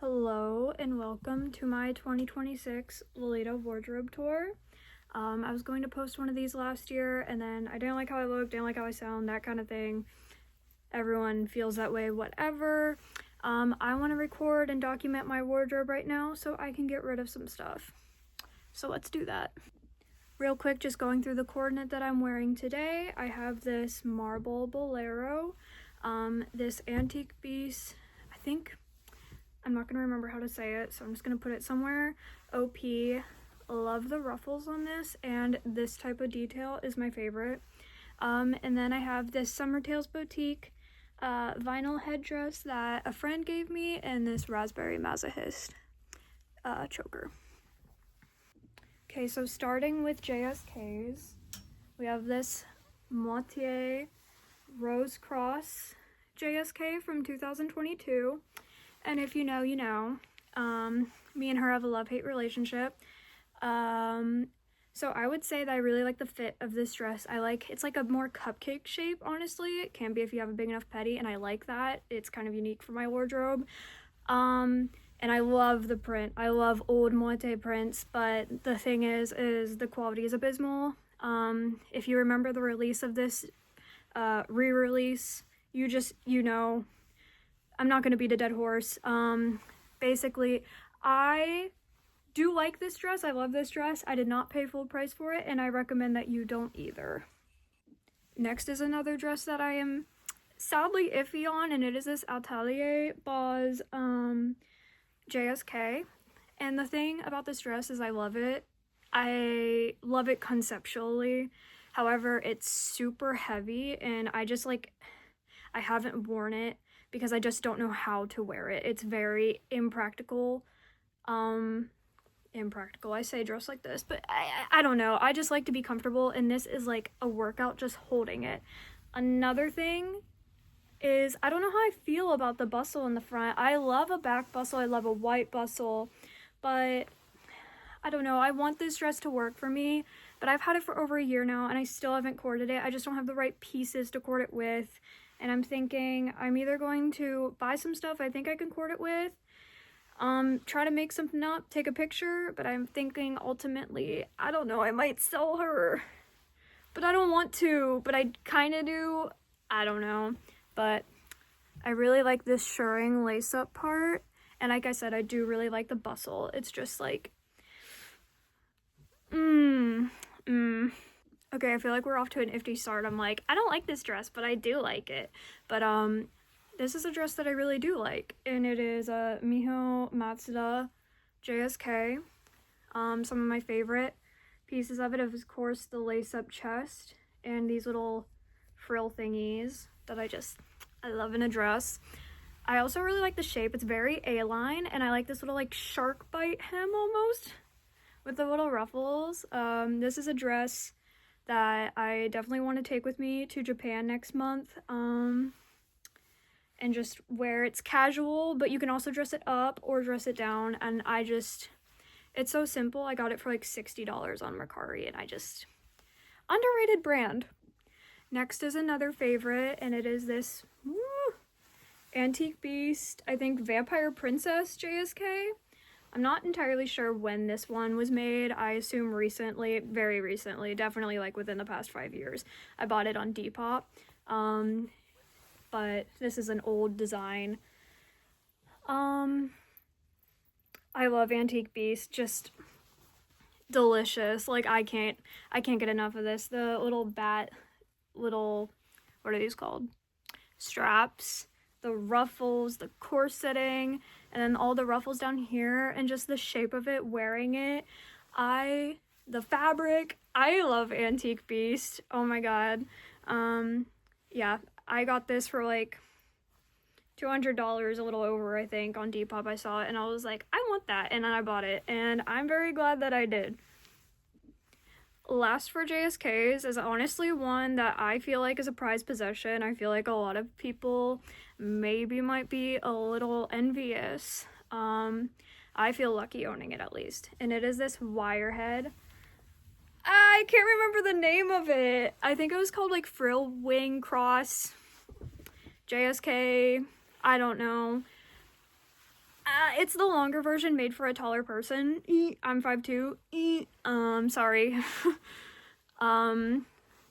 Hello and welcome to my 2026 Lolita wardrobe tour. I was going to post one of these last year and then I didn't like how I looked, didn't like how I sound, that kind of thing. Everyone feels that way, whatever. I want to record and document my wardrobe right now so I can get rid of some stuff. So let's do that. Real quick, just going through the coordinate that I'm wearing today. I have this marble bolero, this antique piece, I'm not going to remember how to say it, so I'm just going to put it somewhere. OP. Love the ruffles on this, and this type of detail is my favorite. And then I have this Summer Tales Boutique vinyl headdress that a friend gave me, and this Raspberry Masochist choker. Okay, so starting with JSK's, we have this Moitié Rose Cross JSK from 2022. And if you know, you know. Me and her have a love-hate relationship. So I would say that I really like the fit of this dress. It's like a more cupcake shape, honestly. It can be if you have a big enough petty, and I like that. It's kind of unique for my wardrobe. And I love the print. I love old moite prints, but the thing is the quality is abysmal. If you remember the release of this re-release, you know, I'm not going to beat a dead horse. Basically, I do like this dress. I love this dress. I did not pay full price for it, and I recommend that you don't either. Next is another dress that I am sadly iffy on, and it is this Atelier Boz JSK. And the thing about this dress is I love it. I love it conceptually. However, it's super heavy, and I haven't worn it because I just don't know how to wear it. It's very impractical. Impractical, I say dress like this, but I don't know. I just like to be comfortable, and this is like a workout just holding it. Another thing is I don't know how I feel about the bustle in the front. I love a back bustle. I love a white bustle, but I don't know. I want this dress to work for me, but I've had it for over a year now, and I still haven't corded it. I just don't have the right pieces to cord it with. And I'm thinking I'm either going to buy some stuff I think I can cord it with, try to make something up, take a picture, but I'm thinking ultimately, I don't know, I might sell her. But I don't want to, but I kind of do. I don't know. But I really like this shirring lace-up part. And like I said, I do really like the bustle. It's just like, Okay, I feel like we're off to an iffy start. I'm like, I don't like this dress, but I do like it. But this is a dress that I really do like, and it is a Miho Matsuda JSK. Some of my favorite pieces of it is, of course, the lace-up chest and these little frill thingies that I love in a dress. I also really like the shape. It's very A-line, and I like this little like shark bite hem almost with the little ruffles. This is a dress that I definitely want to take with me to Japan next month, and just wear. It's casual, but you can also dress it up or dress it down, and it's so simple. I got it for like $60 on Mercari, and underrated brand. Next is another favorite, and it is this Antique Beast, I think Vampire Princess JSK. I'm not entirely sure when this one was made. I assume recently, very recently, definitely like within the past 5 years. I bought it on Depop, but this is an old design. I love Antique Beast, just delicious. Like I can't get enough of this. The what are these called? Straps, the ruffles, the corseting, and then all the ruffles down here, and just the shape of it, wearing it. The fabric, I love Antique Beast. Oh my god. Yeah, I got this for like $200, a little over, I think, on Depop. I saw it, and I was like, I want that, and then I bought it, and I'm very glad that I did. Last for JSK's is honestly one that I feel like is a prized possession. I feel like a lot of people maybe might be a little envious. I feel lucky owning it, at least. And it is this wire head. I can't remember the name of it. I think it was called like Frill Wing Cross JSK. I don't know. It's the longer version made for a taller person. I'm 5'2". Sorry.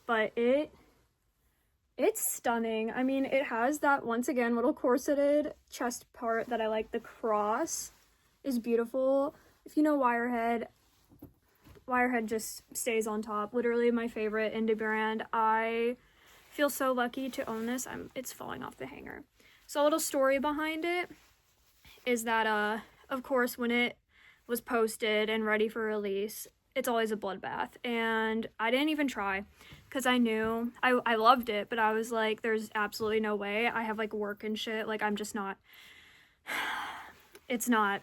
But it's stunning. I mean, it has that, once again, little corseted chest part that I like. The cross is beautiful. If you know Wirehead just stays on top. Literally my favorite indie brand. I feel so lucky to own this. It's falling off the hanger. So a little story behind it is that, of course, when it was posted and ready for release, it's always a bloodbath. And I didn't even try because I knew I loved it, but I was like, there's absolutely no way. I have like work and shit. Like, I'm just not, it's not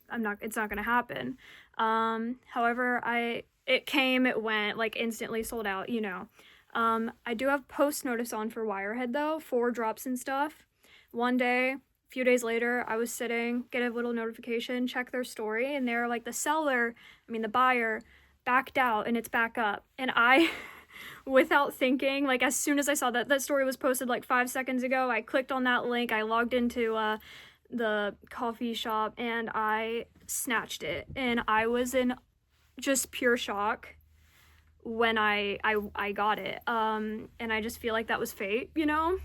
gonna happen. However, it came, it went, like instantly sold out, you know. I do have post notice on for Wirehead though, for drops and stuff. One day, a few days later, I was sitting, get a little notification, check their story, and they're like, the buyer backed out and it's back up. And I, without thinking, like as soon as I saw that story was posted like 5 seconds ago, I clicked on that link, I logged into the coffee shop and I snatched it. And I was in just pure shock when I got it. And I just feel like that was fate, you know?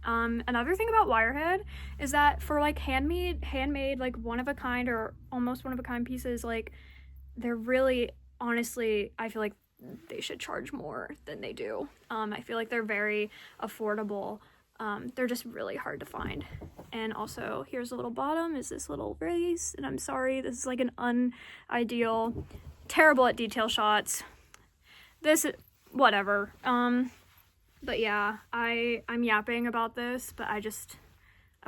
Another thing about Wirehead is that for like handmade, like one of a kind or almost one of a kind pieces, like they're really, honestly, I feel like they should charge more than they do. I feel like they're very affordable. They're just really hard to find. And also, here's a little bottom, is this little lace, and I'm sorry, this is like an unideal, terrible at detail shots. Whatever. But yeah, I'm yapping about this, but I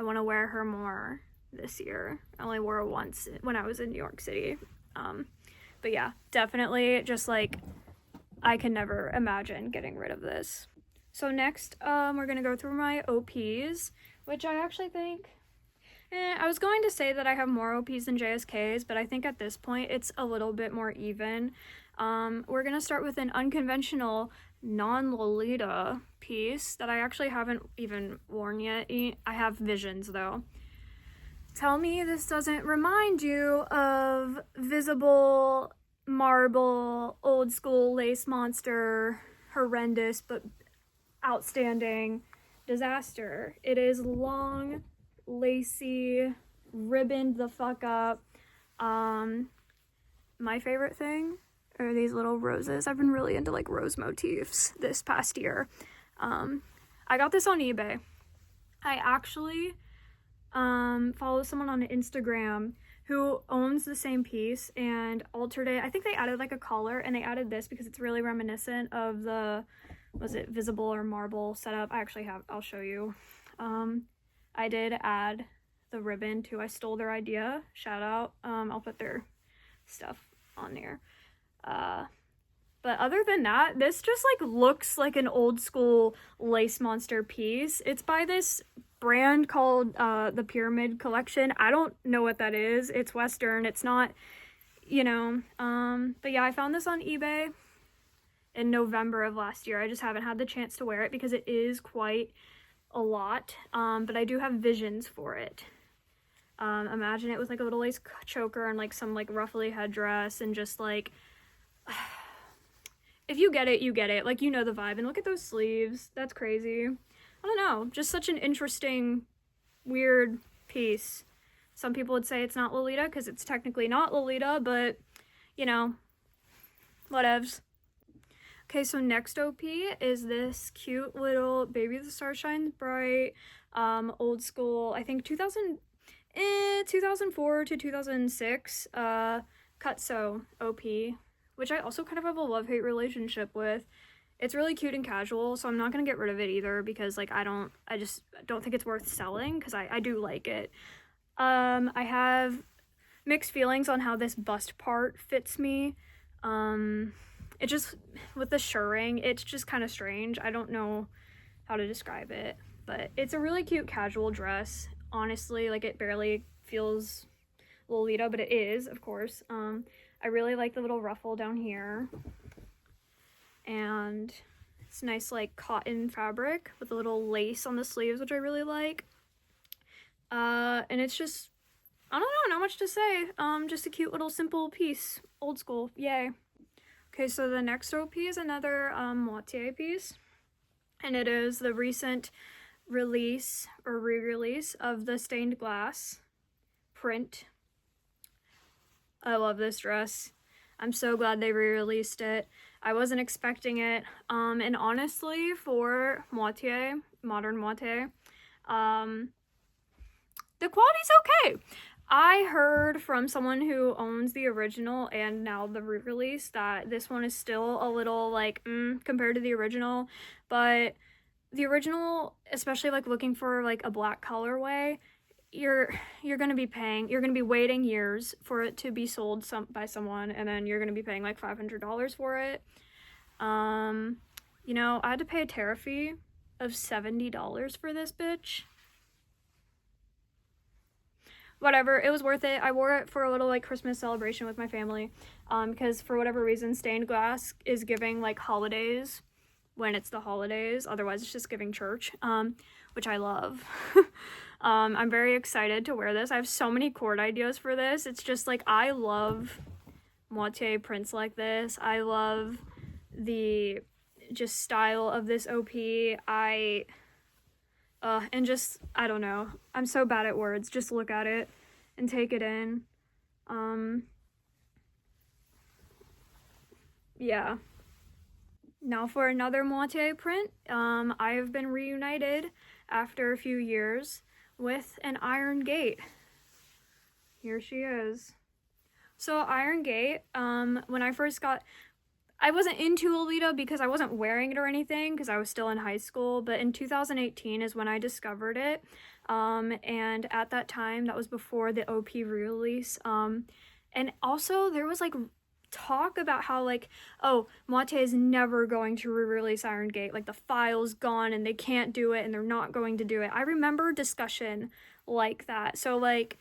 want to wear her more this year. I only wore her once when I was in New York City. But yeah, definitely just like, I can never imagine getting rid of this. So next, we're gonna go through my OPs, which I actually think, I was going to say that I have more OPs than JSKs, but I think at this point it's a little bit more even. We're gonna start with an unconventional non-Lolita piece that I actually haven't even worn yet. I have visions though. Tell me this doesn't remind you of visible marble, old school lace monster, horrendous but outstanding disaster. It is long, lacy, ribboned the fuck up. My favorite thing are these little roses. I've been really into like rose motifs this past year. I got this on eBay. I actually follow someone on Instagram who owns the same piece and altered it. I think they added like a collar, and they added this because it's really reminiscent of the, was it visible or marble setup? I actually have, I'll show you. I did add the ribbon too. I stole their idea. Shout out. I'll put their stuff on there. But other than that, this just like looks like an old school lace monster piece. It's by this brand called the Pyramid Collection. I don't know what that is. It's Western. It's not, you know, but yeah, I found this on eBay in November of last year. I just haven't had the chance to wear it because it is quite a lot, but I do have visions for it. Imagine it with like a little lace choker and like some like ruffly headdress and just like, if you get it, you get it. Like, you know the vibe. And look at those sleeves. That's crazy. I don't know. Just such an interesting, weird piece. Some people would say it's not Lolita because it's technically not Lolita, but, you know, whatevs. Okay, so next OP is this cute little Baby the Star Shines Bright, old school, I think 2004 to 2006, cut sew OP, which I also kind of have a love-hate relationship with. It's really cute and casual, so I'm not gonna get rid of it either because like I just don't think it's worth selling because I do like it. I have mixed feelings on how this bust part fits me. It just, with the shirring, it's just kind of strange. I don't know how to describe it, but it's a really cute casual dress. Honestly, like it barely feels Lolita, but it is, of course. I really like the little ruffle down here, and it's nice like cotton fabric with a little lace on the sleeves, which I really like. And it's just I don't know, not much to say. Just a cute little simple piece. Old school, yay. Okay, so the next OP is another moitié piece. And it is the recent release or re-release of the stained glass print. I love this dress. I'm so glad they re-released it. I wasn't expecting it. And honestly, for moitié, modern moitié, the quality's okay. I heard from someone who owns the original and now the re-release that this one is still a little like compared to the original, but the original, especially like looking for like a black colorway, you're gonna be waiting years for it to be sold by someone, and then you're gonna be paying like $500 for it. You know, I had to pay a tariff fee of $70 for this bitch. Whatever, it was worth it. I wore it for a little like Christmas celebration with my family, because for whatever reason stained glass is giving like holidays when it's the holidays. Otherwise it's just giving church, which I love. I'm very excited to wear this. I have so many cord ideas for this. It's just like, I love moitié prints like this. I love the just style of this OP. And just, I don't know. I'm so bad at words. Just look at it and take it in. Yeah. Now for another moitié print, I have been reunited after a few years with an Iron Gate. Here she is. So Iron Gate, when I first I wasn't into Lolita because I wasn't wearing it or anything because I was still in high school, but in 2018 is when I discovered it, and at that time, that was before the OP re-release, and also there was like talk about how like, oh, moitié is never going to re-release Iron Gate, like the file's gone and they can't do it and they're not going to do it. I remember discussion like that. So like,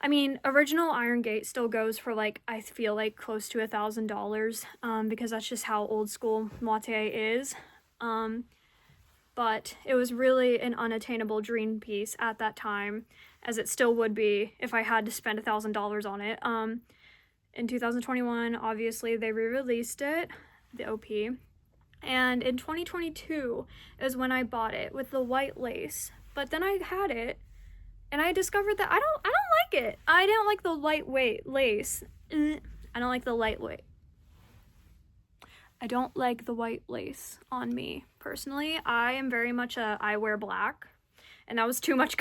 I mean, original Iron Gate still goes for like, I feel like close to $1,000, because that's just how old school moitié is. But it was really an unattainable dream piece at that time, as it still would be if I had to spend $1,000 on it. In 2021, obviously they re-released it, the OP, and in 2022 is when I bought it with the white lace. But then I had it, and I discovered that I don't like it. I don't like the lightweight lace. I don't like the lightweight. I don't like the white lace on me, personally. I am very much I wear black, and that was too much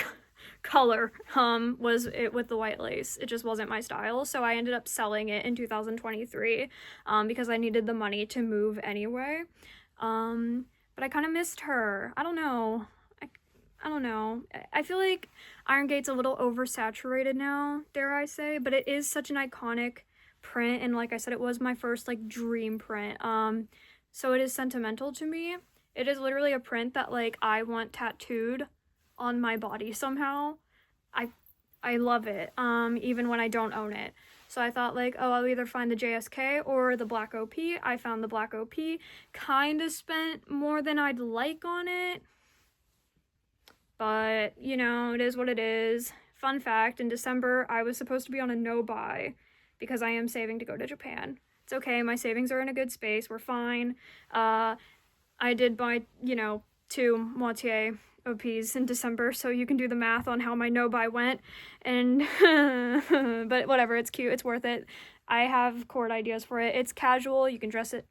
color, was it with the white lace. It just wasn't my style, so I ended up selling it in 2023, because I needed the money to move anyway. But I kind of missed her. I don't know. I don't know. I feel like Iron Gate's a little oversaturated now, dare I say, but it is such an iconic print, and like I said, it was my first like dream print. So it is sentimental to me. It is literally a print that like I want tattooed on my body somehow. I love it, even when I don't own it. So I thought like, oh, I'll either find the JSK or the black OP. I found the black OP. Kind of spent more than I'd like on it, but you know, it is what it is. Fun fact, in December I was supposed to be on a no-buy because I am saving to go to Japan. It's okay, my savings are in a good space, we're fine. I did buy, you know, 2 moitié OPs in December, so you can do the math on how my no-buy went, and but whatever, it's cute, it's worth it. I have cord ideas for it. It's casual, you can dress it.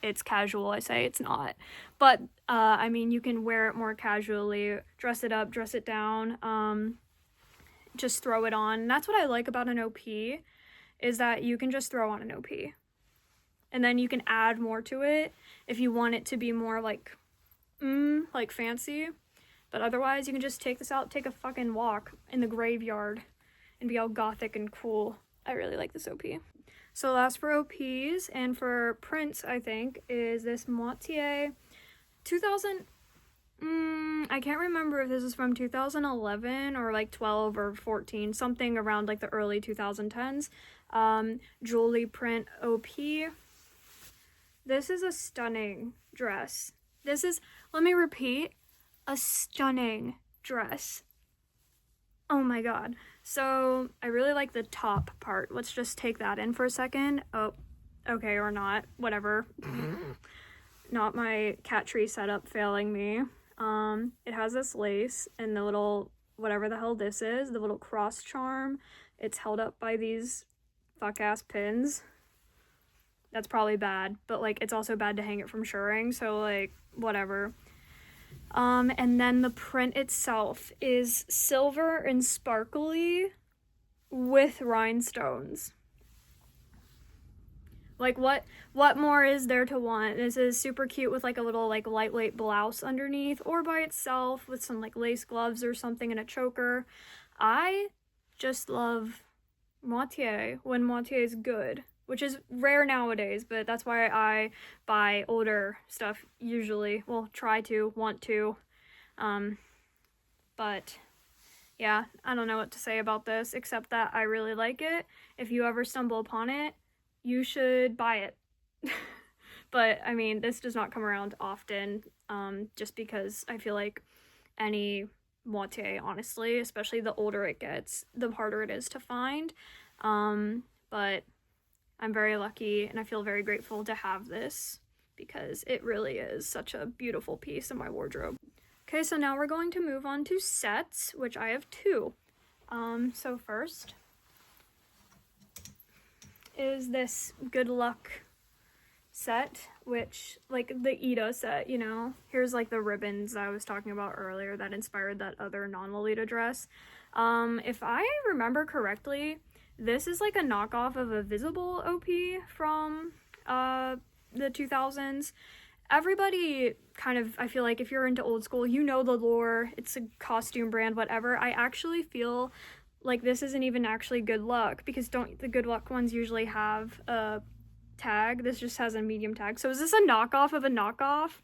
It's casual, I say, it's not. But, I mean, you can wear it more casually, dress it up, dress it down, just throw it on. And that's what I like about an OP, is that you can just throw on an OP. And then you can add more to it if you want it to be more like fancy. But otherwise, you can just take this out, take a fucking walk in the graveyard, and be all gothic and cool. I really like this OP. So last for OPs and for prints, I think, is this moitié 2000. I can't remember if this is from 2011 or like 12 or 14, something around like the early 2010s. Jolie print OP. This is a stunning dress. This is, let me repeat, a stunning dress. Oh my god. So I really like the top part. Let's just take that in for a second. Oh, okay, or not, whatever. Not my cat tree setup failing me. It has this lace and the little, whatever the hell this is, the little cross charm. It's held up by these fuck-ass pins. That's probably bad, but, like, it's also bad to hang it from shirring, so, like, whatever. And then the print itself is silver and sparkly with rhinestones. Like, what more is there to want? This is super cute with, like, a little, like, lightweight blouse underneath, or by itself with some, like, lace gloves or something and a choker. I just love moitié when moitié is good, which is rare nowadays, but that's why I buy older stuff usually. Well, want to. But yeah, I don't know what to say about this, except that I really like it. If you ever stumble upon it, you should buy it. But, I mean, this does not come around often, just because I feel like any moitié, honestly, especially the older it gets, the harder it is to find. But I'm very lucky and I feel very grateful to have this because it really is such a beautiful piece in my wardrobe. Okay, so now we're going to move on to sets, which I have two. So first is this Good Luck set, which, like, the Ida set, you know? Here's, like, the ribbons I was talking about earlier that inspired that other non-Lolita dress. If I remember correctly, this is, like, a knockoff of a Visible OP from, the 2000s. Everybody kind of, I feel like if you're into old school, you know the lore, it's a costume brand, whatever. I actually feel like this isn't even actually Good Luck, because don't the Good Luck ones usually have a tag? This just has a medium tag. So is this a knockoff of a knockoff?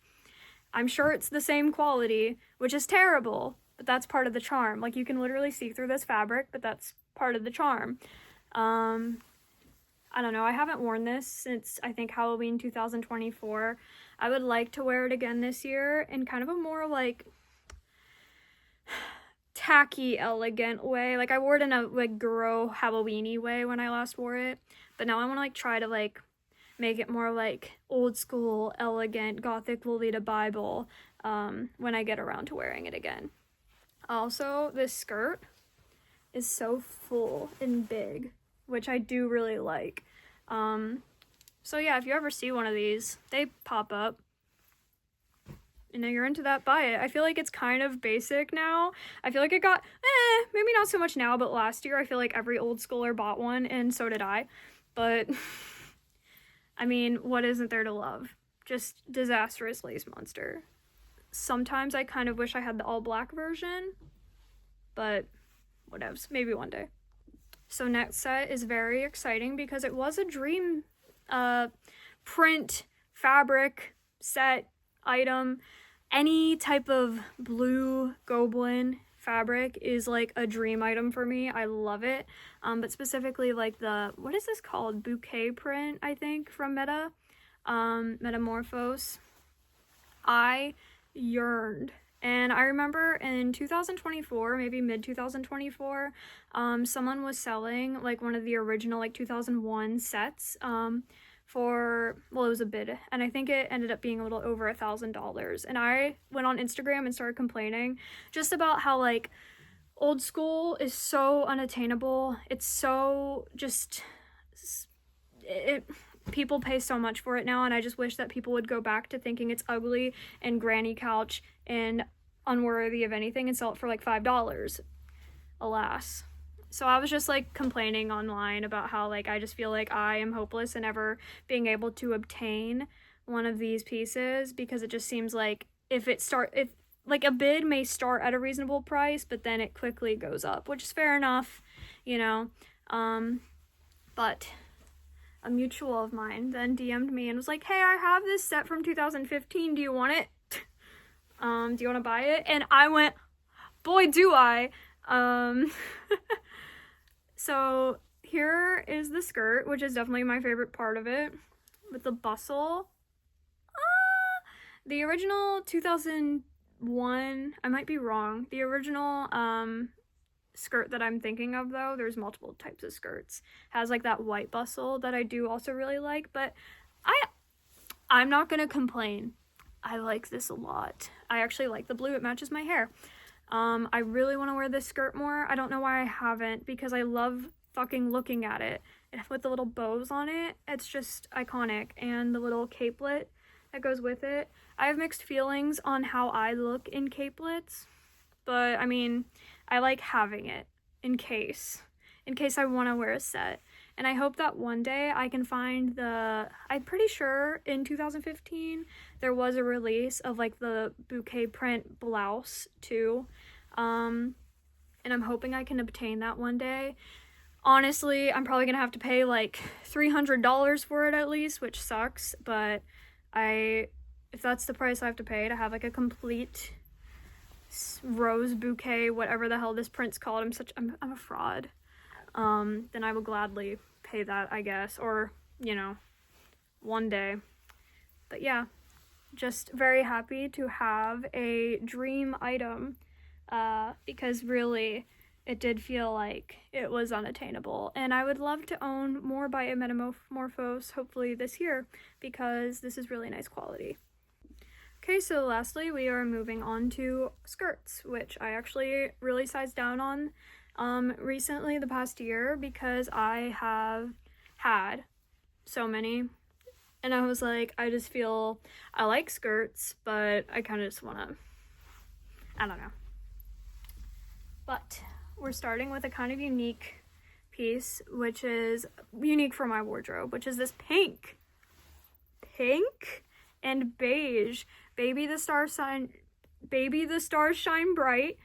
I'm sure it's the same quality, which is terrible, but that's part of the charm. Like, you can literally see through this fabric, but that's part of the charm. I don't know, I haven't worn this since, I think, Halloween 2024. I would like to wear it again this year in kind of a more, like, tacky, elegant way. Like, I wore it in a, like, girl Halloween-y way when I last wore it, but now I want to, like, try to, like, make it more, like, old school, elegant, Gothic Lolita Bible, when I get around to wearing it again. Also, this skirt is so full and big, which I do really like. So yeah, if you ever see one of these, they pop up. And if you're into that, buy it. I feel like it's kind of basic now. I feel like it got, maybe not so much now, but last year I feel like every old schooler bought one, and so did I. But, I mean, what isn't there to love? Just disastrous lace monster. Sometimes I kind of wish I had the all black version, but whatevs, maybe one day. So next set is very exciting because it was a dream print fabric set item. Any type of blue goblin fabric is like a dream item for me. I love it. But specifically like the, what is this called? Bouquet print, I think, from Metamorphose. I yearned. And I remember in 2024, maybe mid 2024, someone was selling like one of the original like 2001 sets for, well, it was a bid, and I think it ended up being a little over $1,000. And I went on Instagram and started complaining just about how like old school is so unattainable. It's so just, people pay so much for it now, and I just wish that people would go back to thinking it's ugly and granny couch and unworthy of anything and sell it for like $5. Alas. So I was just like complaining online about how like I just feel like I am hopeless in ever being able to obtain one of these pieces, because it just seems like if like a bid may start at a reasonable price, but then it quickly goes up, which is fair enough, you know. But a mutual of mine then DM'd me and was like, hey, I have this set from 2015. Do you want it? Do you want to buy it? And I went, boy, do I. So here is the skirt, which is definitely my favorite part of it, with the bustle. The original 2001, I might be wrong, the original skirt that I'm thinking of, though. There's multiple types of skirts. Has like that white bustle that I do also really like, but I'm not gonna complain. I like this a lot. I actually like the blue. It matches my hair. I really want to wear this skirt more. I don't know why I haven't, because I love fucking looking at it. With the little bows on it, it's just iconic. And the little capelet that goes with it. I have mixed feelings on how I look in capelets, but I mean, I like having it in case I want to wear a set. And I hope that one day I can find I'm pretty sure in 2015 there was a release of like the bouquet print blouse too. And I'm hoping I can obtain that one day. Honestly, I'm probably gonna have to pay like $300 for it at least, which sucks, but if that's the price I have to pay to have like a complete rose bouquet, whatever the hell this print's called, I'm a fraud. Then I will gladly pay that, I guess, or, you know, one day. But yeah, just very happy to have a dream item, because really it did feel like it was unattainable, and I would love to own more by Metamorphose hopefully this year, because this is really nice quality. Okay, so lastly we are moving on to skirts, which I actually really sized down on recently, the past year, because I have had so many, and I was like, I just feel I like skirts, but I kind of just want to, I don't know. But we're starting with a kind of unique piece, which is unique for my wardrobe, which is this pink and beige Baby the Stars Shine Bright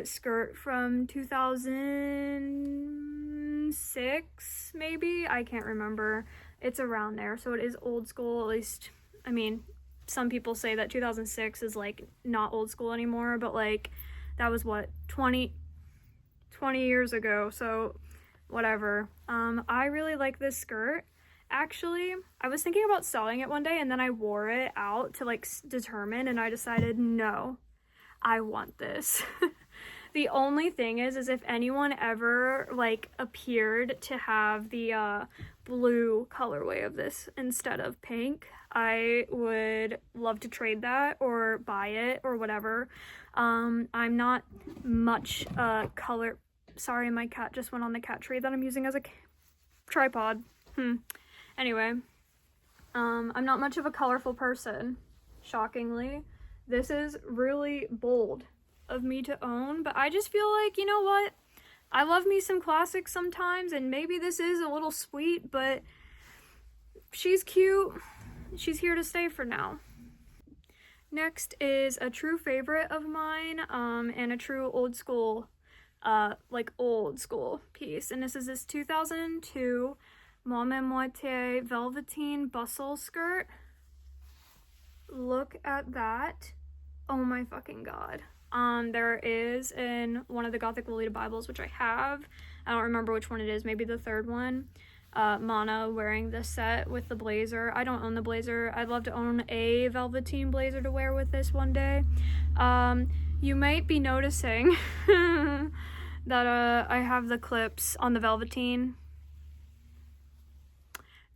skirt from 2006, maybe? I can't remember. It's around there, so it is old school, at least. I mean, some people say that 2006 is like not old school anymore, but like that was what, 20 years ago, so whatever. I really like this skirt. Actually, I was thinking about selling it one day, and then I wore it out to like determine, and I decided, no, I want this. The only thing is if anyone ever like appeared to have the blue colorway of this instead of pink, I would love to trade that or buy it or whatever. I'm not much color. Sorry, my cat just went on the cat tree that I'm using as a tripod. Anyway, I'm not much of a colorful person, shockingly. This is really bold of me to own, but I just feel like, you know what? I love me some classics sometimes, and maybe this is a little sweet, but she's cute. She's here to stay for now. Next is a true favorite of mine, and a true old school piece, and this is this 2002 Mame Moitié velveteen bustle skirt. Look at that. Oh my fucking god. There is in one of the Gothic Lolita Bibles, which I have. I don't remember which one it is, maybe the third one. Mana wearing this set with the blazer. I don't own the blazer. I'd love to own a velveteen blazer to wear with this one day. You might be noticing that I have the clips on the velveteen.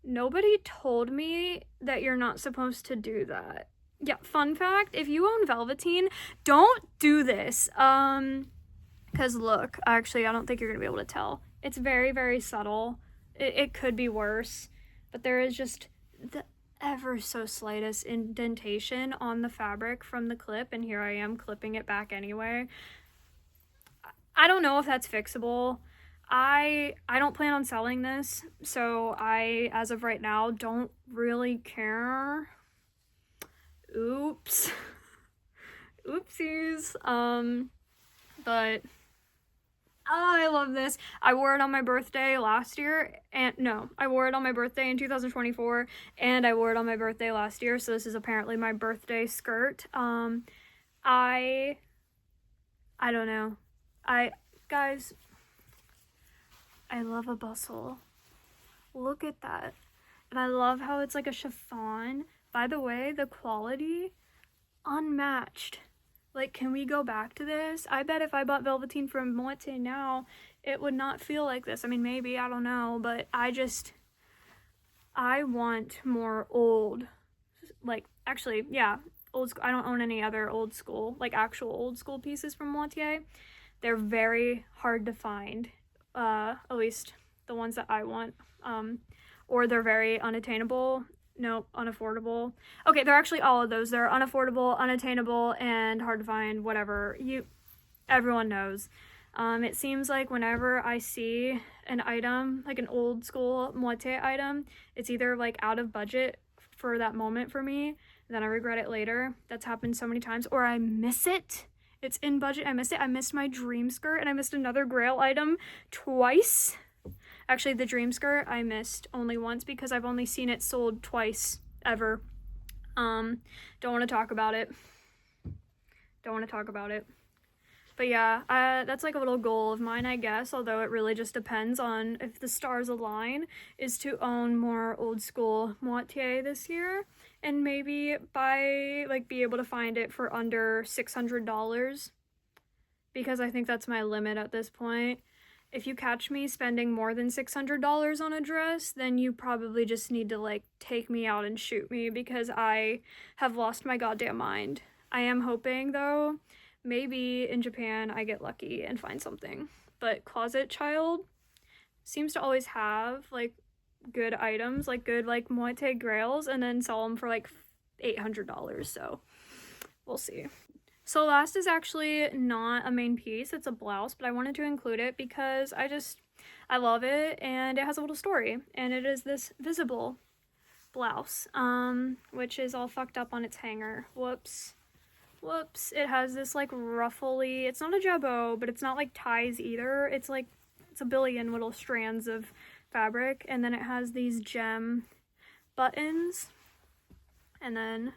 Nobody told me that you're not supposed to do that. Yeah, fun fact, if you own velveteen, don't do this. Because look, actually, I don't think you're gonna be able to tell. It's very, very subtle. It could be worse, but there is just the ever so slightest indentation on the fabric from the clip, and here I am clipping it back anyway. I don't know if that's fixable. I don't plan on selling this, so I, as of right now, don't really care. Oops. Oopsies. But I love this. I wore it on my birthday last year, and no, I wore it on my birthday in 2024, and I wore it on my birthday last year, so this is apparently my birthday skirt. I don't know. Guys, I love a bustle. Look at that. And I love how it's like a chiffon. By the way, the quality, unmatched. Like, can we go back to this? I bet if I bought Velveteen from Moitié now, it would not feel like this. I mean, maybe, I don't know, but I want more old, like, actually, yeah, old school. I don't own any other old school, like, actual old school pieces from Moitié. They're very hard to find, at least the ones that I want, or they're very unattainable. No, unaffordable. Okay, they're actually all of those. They're unaffordable, unattainable, and hard to find, whatever. Everyone knows. It seems like whenever I see an item, like an old school Moitié item, it's either like out of budget for that moment for me, and then I regret it later. That's happened so many times. Or I miss it. It's in budget. I missed it. I missed my dream skirt, and I missed another Grail item twice. Actually, the dream skirt I missed only once because I've only seen it sold twice ever. Don't want to talk about it. Don't want to talk about it. But yeah, that's like a little goal of mine, I guess, although it really just depends on if the stars align, is to own more old school Moitié this year, and maybe be able to find it for under $600, because I think that's my limit at this point. If you catch me spending more than $600 on a dress, then you probably just need to, like, take me out and shoot me, because I have lost my goddamn mind. I am hoping, though, maybe in Japan I get lucky and find something. But Closet Child seems to always have, like, good items, like, good, like, Moitié grails, and then sell them for, like, $800, so we'll see. So last is actually not a main piece, it's a blouse, but I wanted to include it because I love it, and it has a little story, and it is this visible blouse, which is all fucked up on its hanger. Whoops. It has this, like, ruffly, it's not a jabot, but it's not, like, ties either. It's a billion little strands of fabric, and then it has these gem buttons, and then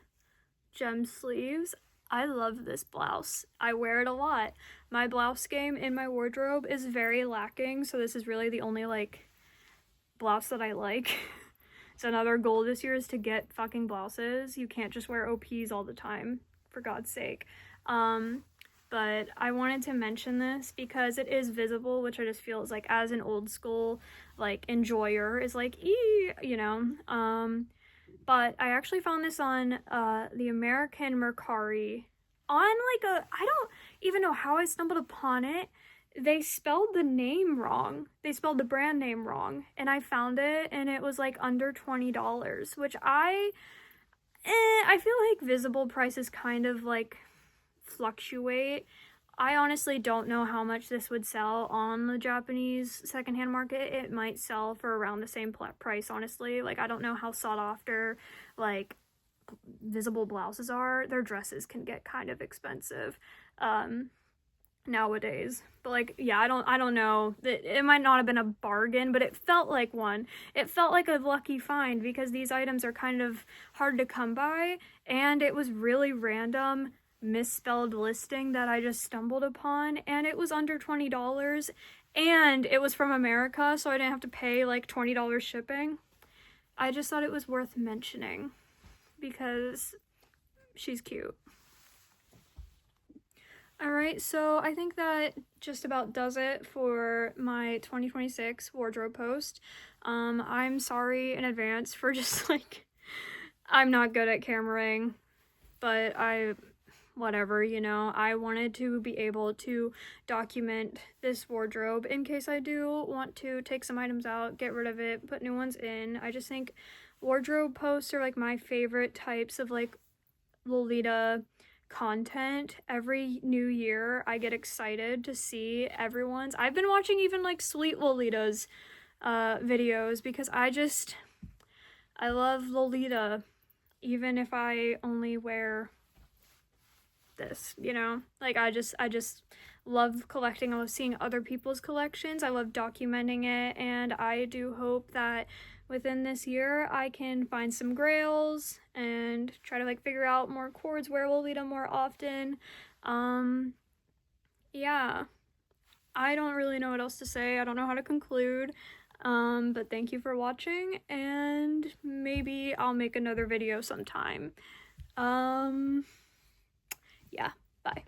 gem sleeves. I love this blouse. I wear it a lot. My blouse game in my wardrobe is very lacking, so this is really the only, like, blouse that I like. So another goal this year is to get fucking blouses. You can't just wear OPs all the time, for God's sake. But I wanted to mention this because it is visible, which I just feel is, like, as an old school, like, enjoyer, is like, you know. But I actually found this on the American Mercari on, like, I don't even know how I stumbled upon it. They spelled the name wrong. They spelled the brand name wrong, and I found it, and it was, like, under $20, which I feel like visible prices kind of, like, fluctuate. I honestly don't know how much this would sell on the Japanese secondhand market. It might sell for around the same price, honestly. Like, I don't know how sought after, like, visible blouses are. Their dresses can get kind of expensive nowadays. But, like, yeah, I don't know. It might not have been a bargain, but it felt like one. It felt like a lucky find because these items are kind of hard to come by, and it was really random misspelled listing that I just stumbled upon, and it was under $20, and it was from America, so I didn't have to pay, like, $20 shipping. I just thought it was worth mentioning because she's cute. Alright, so I think that just about does it for my 2026 wardrobe post. I'm sorry in advance for just, like, I'm not good at cameraing, but whatever, you know, I wanted to be able to document this wardrobe in case I do want to take some items out, get rid of it, put new ones in. I just think wardrobe posts are, like, my favorite types of, like, Lolita content. Every new year I get excited to see everyone's. I've been watching even, like, Sweet Lolita's videos because I love Lolita, even if I only wear this, you know, like, I just love collecting. I love seeing other people's collections. I love documenting it, and I do hope that within this year I can find some grails and try to, like, figure out more cords, wear Lolita more often. Yeah, I don't really know what else to say. I don't know how to conclude. But thank you for watching, and maybe I'll make another video sometime. Yeah. Bye.